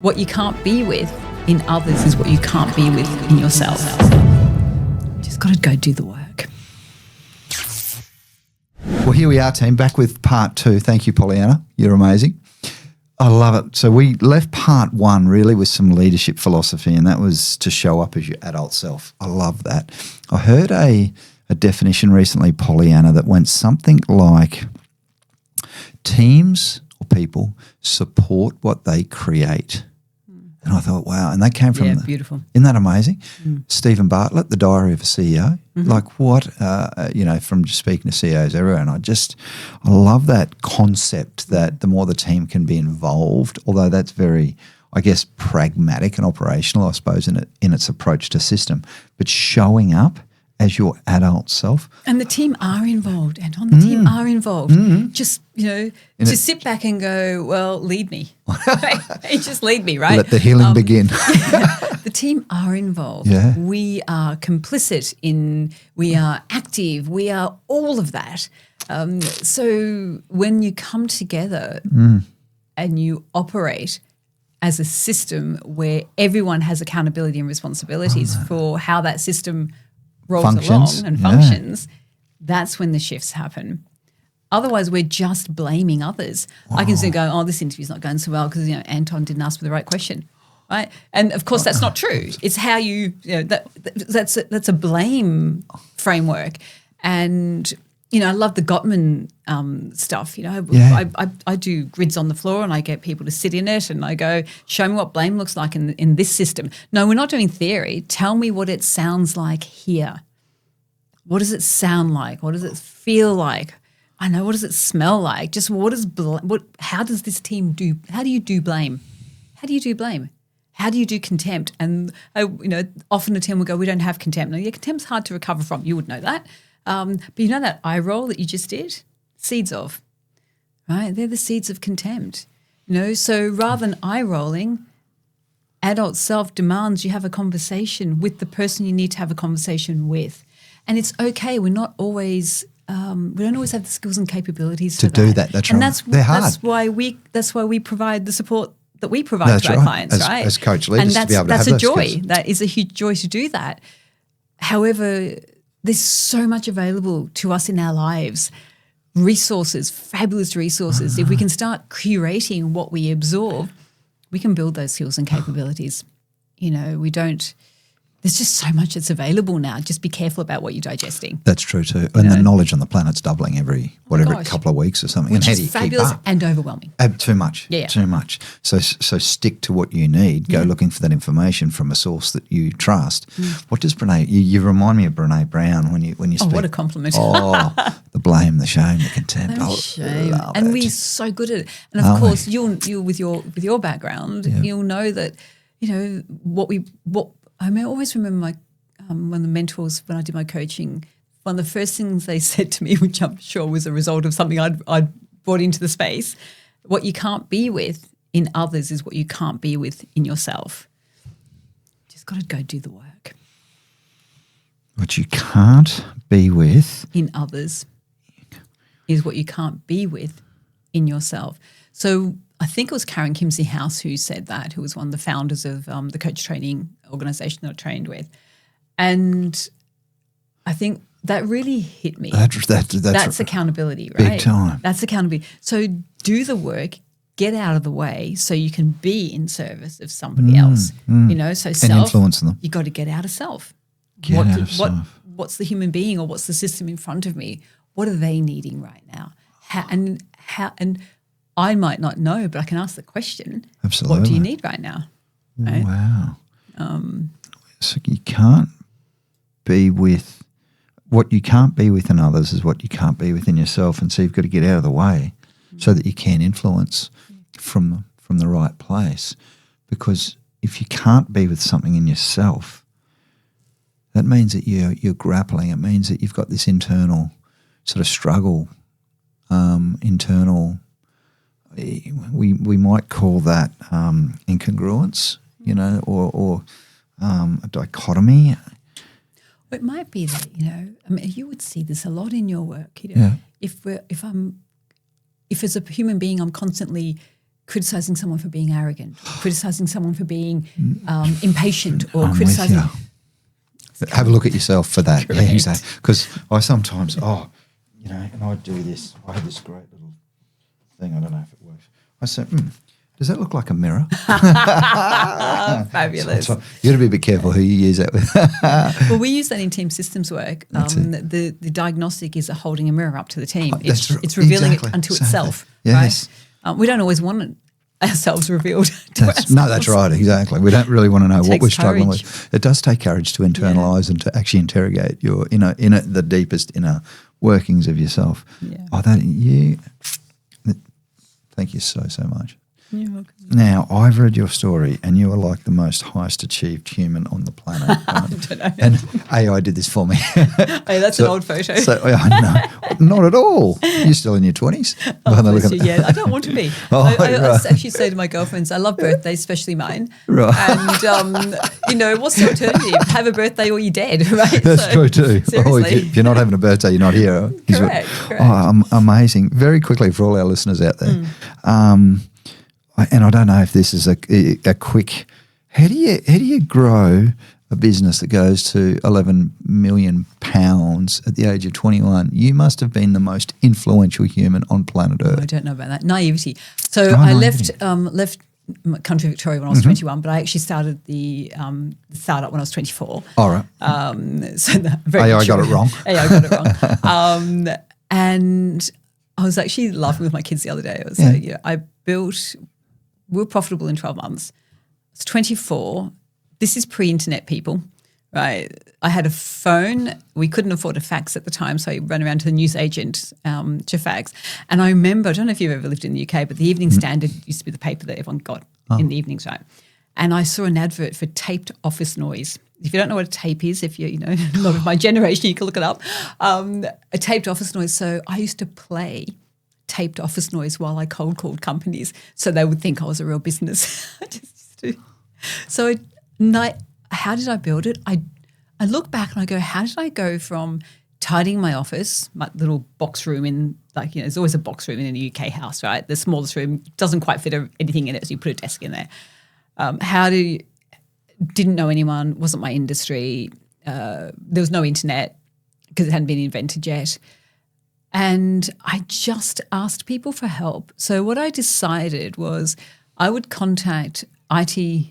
What you can't be with in others is what you can't be with in yourself. Just got to go do the work. Well, here we are, team, back with part 2. Thank you, Pollyanna. You're amazing. I love it. So we left part 1 really with some leadership philosophy, and that was to show up as your adult self. I love that. I heard a definition recently, Pollyanna, that went something like teams or people support what they create. And I thought, wow. And that came from beautiful. Isn't that amazing? Stephen Bartlett, The Diary of a CEO. Like what, from just speaking to CEOs everywhere. And I love that concept that the more the team can be involved, although that's very, I guess, pragmatic and operational, I suppose, in its approach to system, but showing up as your adult self. And the team are involved, Anton. The team are involved. Just, just sit back and go, well, lead me. Just lead me, right? Let the healing begin. The team are involved. Yeah. We are complicit we are active, we are all of that. So when you come together and you operate as a system where everyone has accountability and responsibilities for how that system rolls along and functions, that's when the shifts happen. Otherwise, we're just blaming others. I can still go, oh, this interview's not going so well because, Anton didn't ask me the right question, right? And, of course, that's not true. It's how that's a blame framework. And, I love the Gottman stuff. I do grids on the floor and I get people to sit in it and I go, show me what blame looks like in this system. No, we're not doing theory. Tell me what it sounds like here. What does it sound like? What does it feel like? I know, what does it smell like? Just how does this team do? How do you do blame? How do you do blame? How do you do contempt? And, often a team will go, we don't have contempt. No, contempt's hard to recover from. You would know that. But that eye roll that you just did? Seeds of, right? They're the seeds of contempt. So rather than eye rolling, adult self demands you have a conversation with the person you need to have a conversation with. And it's okay. We're not always we don't always have the skills and capabilities to do that. That's right. And they're hard. That's why we provide the support that we provide to our clients, right? As coach leaders, and to be able to have that's a those joy. skills. That is a huge joy to do that. However, there's so much available to us in our lives, resources, fabulous resources. If we can start curating what we absorb, we can build those skills and capabilities. There's just so much that's available now. Just be careful about what you're digesting. That's true too. And the knowledge on the planet's doubling every couple of weeks or something. Which and how is do you fabulous keep up? and overwhelming. Too much. Yeah. Too much. So stick to what you need. Go looking for that information from a source that you trust. What does Brene? You remind me of Brene Brown when you speak. Oh, what a compliment! The blame, the shame, the contempt. Shame. And we're so good at it. And of course, you with your background, you'll know that I always remember one of the mentors when I did my coaching. One of the first things they said to me, which I'm sure was a result of something I'd brought into the space, what you can't be with in others is what you can't be with in yourself. Just got to go do the work. What you can't be with in others is what you can't be with in yourself. So I think it was Karen Kimsey House who said that, who was one of the founders of the coach training organization that I trained with. And I think that really hit me. That's accountability, right? Big time. That's accountability. So do the work, get out of the way so you can be in service of somebody else. So self, and influence them. You got to get out of self. What's the human being or what's the system in front of me? What are they needing right now? And I might not know, but I can ask the question. Absolutely. What do you need right now? Right? Wow. So you can't be with what you can't be with in others is what you can't be within yourself, and so you've got to get out of the way so that you can influence from the right place. Because if you can't be with something in yourself, that means that you're grappling. It means that you've got this internal sort of struggle, internal. We might call that incongruence, or a dichotomy. It might be that you would see this a lot in your work. If as a human being, I'm constantly criticizing someone for being arrogant, criticizing someone for being impatient, or I'm criticizing. with you. Have a look at yourself for that. Correct. Yeah, exactly. Because I sometimes, and I do this. I have this great little thing. I don't know if it works. I say, does that look like a mirror? Fabulous. So you got to be a bit careful who you use that with. Well, we use that in team systems work. The diagnostic is holding a mirror up to the team. It's revealing it unto itself. Yes. Right? We don't always want ourselves revealed to ourselves. No, that's right, exactly. We don't really want to know what we're struggling courage. with. It does take courage to internalise and to actually interrogate your the deepest inner workings of yourself. Yeah. Thank you so much. You're welcome. Now, I've read your story and you are like the most highest achieved human on the planet. Right? I don't know. And AI did this for me. Hey, that's an old photo. So, no, not at all. You're still in your 20s. Yeah, I don't want to be. I actually say to my girlfriends, I love birthdays, especially mine. Right. And, what's the alternative? Have a birthday or you're dead, right? That's true too. Seriously. If you're not having a birthday, you're not here. Correct. Amazing. Very quickly for all our listeners out there. And I don't know if this is a quick. How do you grow a business that goes to £11 million at the age of 21? You must have been the most influential human on planet Earth. I don't know about that. Naivety. So I left country Victoria when I was 21, but I actually started the startup when I was 24. All right. I got it wrong. I got it wrong. And I was actually laughing with my kids the other day. I was like, we were profitable in 12 months. I was 24. This is pre-internet, people, right? I had a phone. We couldn't afford a fax at the time, so I ran around to the newsagent to fax. And I remember, I don't know if you've ever lived in the UK, but the Evening Standard used to be the paper that everyone got in the evenings, right? And I saw an advert for taped office noise. If you don't know what a tape is, if you're, not of my generation, you can look it up. A taped office noise. So I used to play taped office noise while I cold called companies so they would think I was a real business. So how did I build it? I look back and I go, how did I go from tidying my office, my little box room in, there's always a box room in a UK house, right? The smallest room doesn't quite fit anything in it, so you put a desk in there. Didn't know anyone, wasn't my industry. There was no internet because it hadn't been invented yet. And I just asked people for help. So what I decided was I would contact IT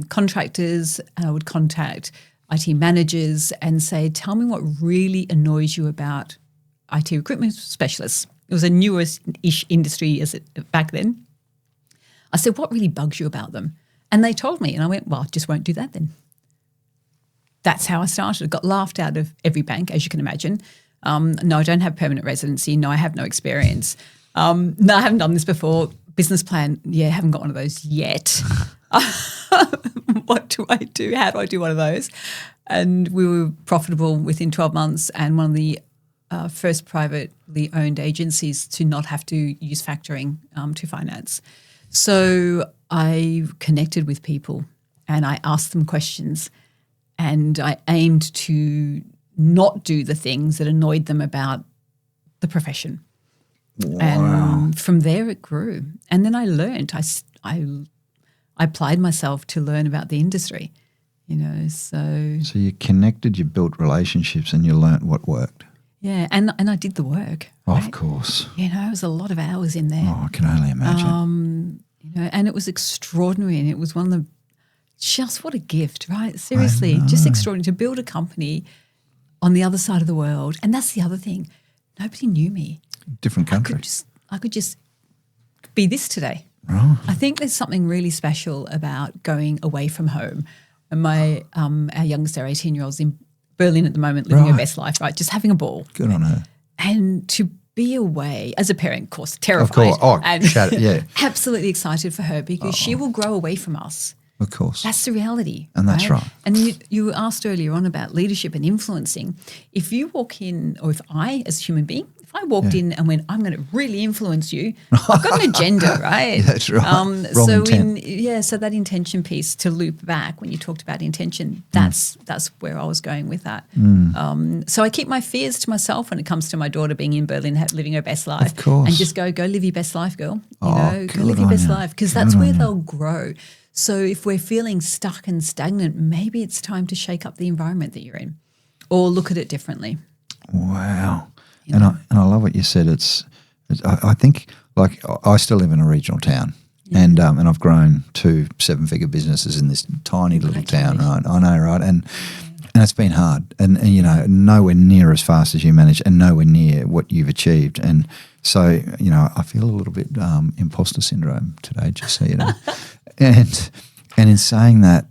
contractors, and I would contact IT managers and say, tell me what really annoys you about IT recruitment specialists. It was a newer-ish industry back then. I said, what really bugs you about them? And they told me, and I went, well, I just won't do that then. That's how I started. I got laughed out of every bank, as you can imagine. No, I don't have permanent residency. No, I have no experience. No, I haven't done this before. Business plan, haven't got one of those yet. What do I do? How do I do one of those? And we were profitable within 12 months and one of the first privately owned agencies to not have to use factoring to finance. So I connected with people and I asked them questions and I aimed to not do the things that annoyed them about the profession. Wow. And from there it grew. And then I learned. I applied myself to learn about the industry, so. So you connected, you built relationships and you learnt what worked. Yeah, and I did the work. Right? Of course. It was a lot of hours in there. Oh, I can only imagine. And it was extraordinary and it was one of the, just what a gift, right? Seriously, just extraordinary to build a company on the other side of the world. And that's the other thing. Nobody knew me. Different country. I could just be this today. Right. I think there's something really special about going away from home. And our youngest, our 18-year-old's in Berlin at the moment, living her best life, right? Just having a ball. Good on her. And to be away, as a parent, of course, terrified. Of course. Yeah. Absolutely excited for her because she will grow away from us. Of course. That's the reality. And that's right. And you asked earlier on about leadership and influencing. If you walk in, or if I, as a human being, if I walked in and went, I'm going to really influence you. I've got an agenda, right? That's right. Wrong intent. So that intention piece, to loop back when you talked about intention, that's where I was going with that. So I keep my fears to myself when it comes to my daughter being in Berlin, living her best life. Of course. And just go live your best life, girl. Go Good live your on best you. life, because that's where they'll grow. So if we're feeling stuck and stagnant, maybe it's time to shake up the environment that you're in or look at it differently. Wow. And I love what you said. I think, like, I still live in a regional town, and I've grown 2 7-figure businesses in this tiny little town. Right? I know, right? And it's been hard, and you know, nowhere near as fast as you managed, and nowhere near what you've achieved. And so, you know, I feel a little bit imposter syndrome today, just so you know. and in saying that,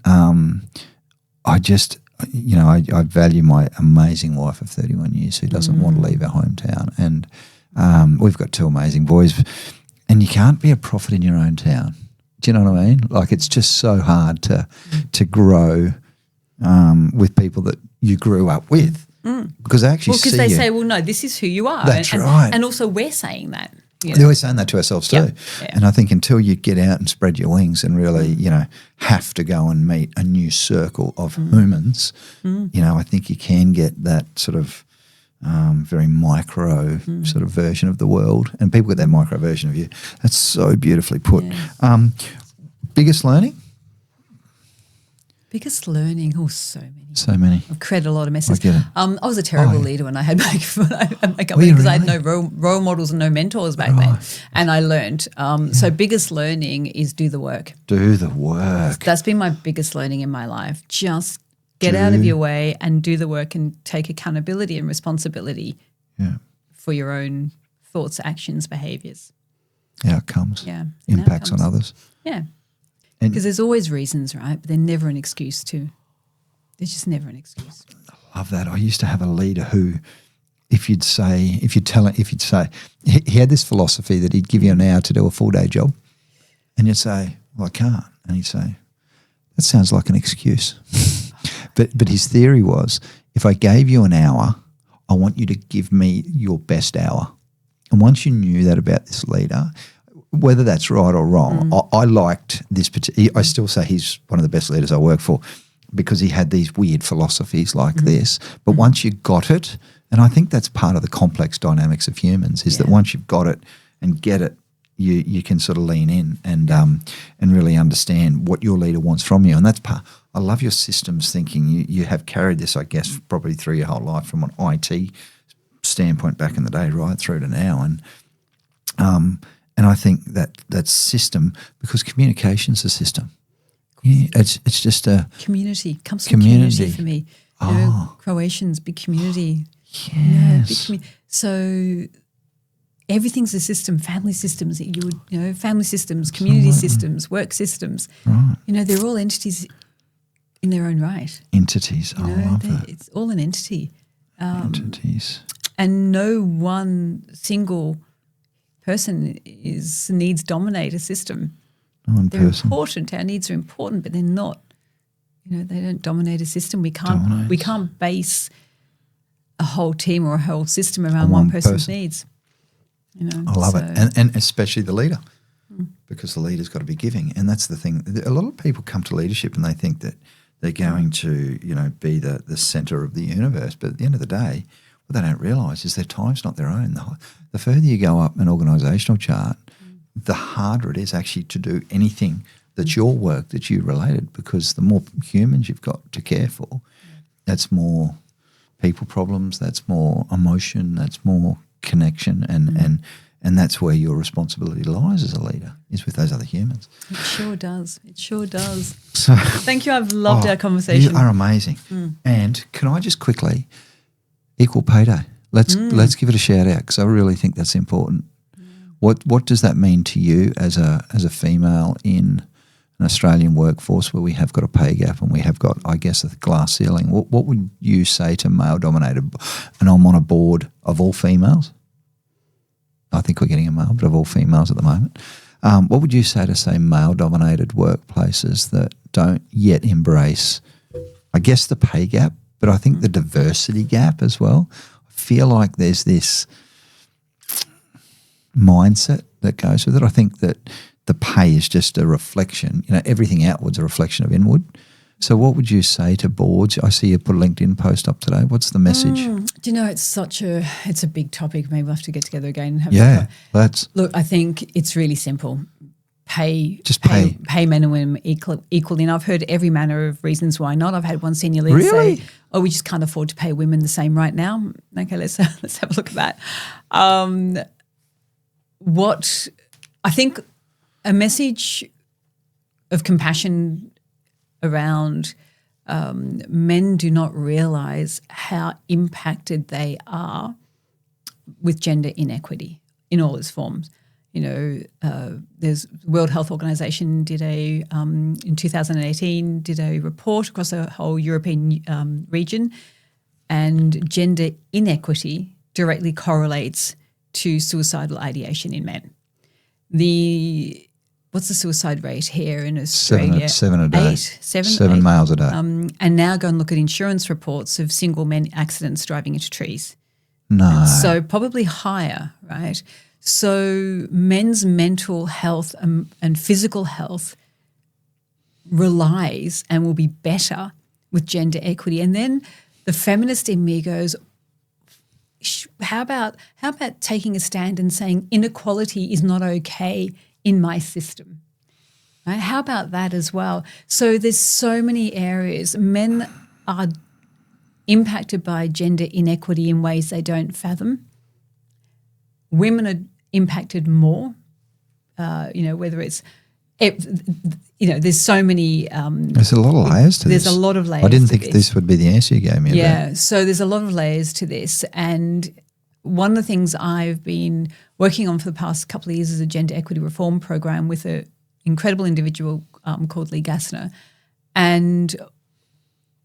I just. You know, I value my amazing wife of 31 years who doesn't want to leave our hometown. And we've got 2 amazing boys. And you can't be a prophet in your own town. Do you know what I mean? Like, it's just so hard to grow with people that you grew up with. Because they actually see you. Because they say, well, no, this is who you are. That's right. And also we're saying that. They're always saying that to ourselves too. Yep. Yeah. And I think until you get out and spread your wings and really, you know, have to go and meet a new circle of humans, you know, I think you can get that sort of very micro sort of version of the world. And people get that micro version of you. That's so beautifully put. Yes. Biggest learning? Biggest learning? Oh, so many. So many. I've created a lot of messes. I get it. I was a terrible leader when I had my company because I had no role models and no mentors back then. And I learned. So biggest learning is do the work. Do the work. That's been my biggest learning in my life. Just get out of your way and do the work and take accountability and responsibility for your own thoughts, actions, behaviours. Outcomes. Yeah. Impacts on others. Yeah. Because there's always reasons, right? But they're never an excuse to. There's just never an excuse. I love that. I used to have a leader who, he had this philosophy that he'd give you an hour to do a full-day job, and you'd say, well, I can't. And he'd say, that sounds like an excuse. But his theory was, if I gave you an hour, I want you to give me your best hour. And once you knew that about this leader, whether that's right or wrong, I liked this particular. I still say he's one of the best leaders I work for because he had these weird philosophies like this. But once you got it, and I think that's part of the complex dynamics of humans, is that once you've got it and get it, you can sort of lean in and really understand what your leader wants from you. And that's part. I love your systems thinking. You have carried this, I guess, probably through your whole life from an IT standpoint back in the day right through to now. And I think that system, because communication's a system. Yeah, it's just a community. Comes from community for me. You know, Croatians, big community. Yes. So everything's a system. Family systems. Family systems, community systems, work systems. Right. You know, they're all entities in their own right. Entities. I love that. It's all an entity. Entities. And no one single person needs dominate a system. They're important. Our needs are important, but they're not. You know, they don't dominate a system. We can't base a whole team or a whole system around one person's needs. You know, I love it, and especially the leader, because the leader's got to be giving, and that's the thing. A lot of people come to leadership and they think that they're going to, you know, be the centre of the universe, but at the end of the day, what they don't realise is their time's not their own. The further you go up an organisational chart, the harder it is actually to do anything that's your work, that's you related, because the more humans you've got to care for, that's more people problems, that's more emotion, that's more connection, and that's where your responsibility lies as a leader, is with those other humans. It sure does. It sure does. So, thank you. I've loved our conversation. You are amazing. And can I just quickly, Equal Pay Day. Let's give it a shout out, because I really think that's important. What does that mean to you as a female in an Australian workforce where we have got a pay gap and we have got, I guess, a glass ceiling? What would you say to male-dominated, and I'm on a board of all females? I think we're getting a male, but of all females at the moment. What would you say to, say, male-dominated workplaces that don't yet embrace, I guess, the pay gap, but I think the diversity gap as well? I feel like there's this mindset that goes with it. I think that the pay is just a reflection. Everything outward's a reflection of inward. So what would you say to boards? I see you put a LinkedIn post up today. What's the message? Do you know, it's a big topic. Maybe we'll have to get together again and have let's. Look, I think it's really simple. Pay men and women equally. And I've heard every manner of reasons why not. I've had one senior leader say, we just can't afford to pay women the same right now. Okay, let's have a look at that. What I think a message of compassion around men do not realise how impacted they are with gender inequity in all its forms. There's World Health Organization did in 2018 did a report across the whole European region, and gender inequity directly correlates to suicidal ideation in men. What's the suicide rate here in Australia? Seven a day. Seven males a day. And now go and look at insurance reports of single men accidents driving into trees. No. So probably higher, right? So men's mental health and physical health relies and will be better with gender equity. And then the feminist in me goes, how about taking a stand and saying inequality is not okay in my system? Right? How about that as well? So there's so many areas. Men are impacted by gender inequity in ways they don't fathom. Women are impacted more, whether it's, there's so many. There's a lot of layers to this. There's a lot of layers. I didn't think this would be the answer you gave me. Yeah, so there's a lot of layers to this. And one of the things I've been working on for the past couple of years is a gender equity reform program with an incredible individual called Lee Gassner. And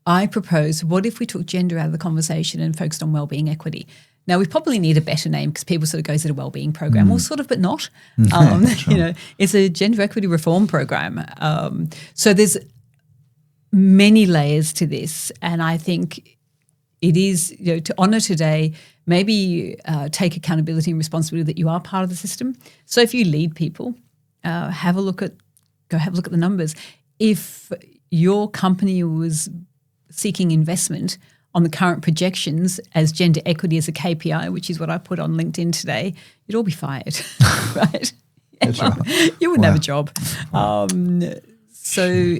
I propose, what if we took gender out of the conversation and focused on wellbeing equity? Now, we probably need a better name because people sort of go to a wellbeing program, well, sort of, but not. It's a gender equity reform program. So there's many layers to this, and I think it is, to honour today, maybe take accountability and responsibility that you are part of the system. So if you lead people, have a look at the numbers. If your company was seeking investment on the current projections as gender equity as a KPI, which is what I put on LinkedIn today, you'd all be fired, right? That's right. You wouldn't have a job. So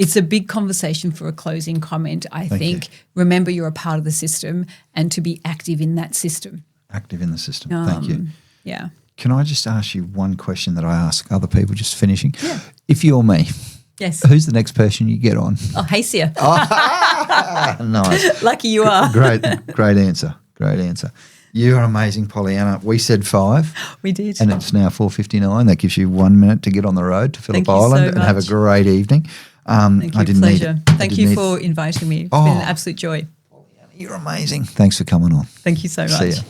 it's a big conversation for a closing comment. I think remember you're a part of the system and to be active in that system. Active in the system. Thank you. Yeah. Can I just ask you one question that I ask other people, just finishing? Yeah. If you're me, yes, who's the next person you get on? Oh, Hacia. Nice. Lucky you are. Great answer. Great answer. You're amazing, Pollyanna. We said 5. We did. And it's now 4:59. That gives you 1 minute to get on the road to Phillip Island and have a great evening. Thank you. I didn't Pleasure. need it. Thank you for inviting me. It's been an absolute joy. You're amazing. Thanks for coming on. Thank you so much. See ya.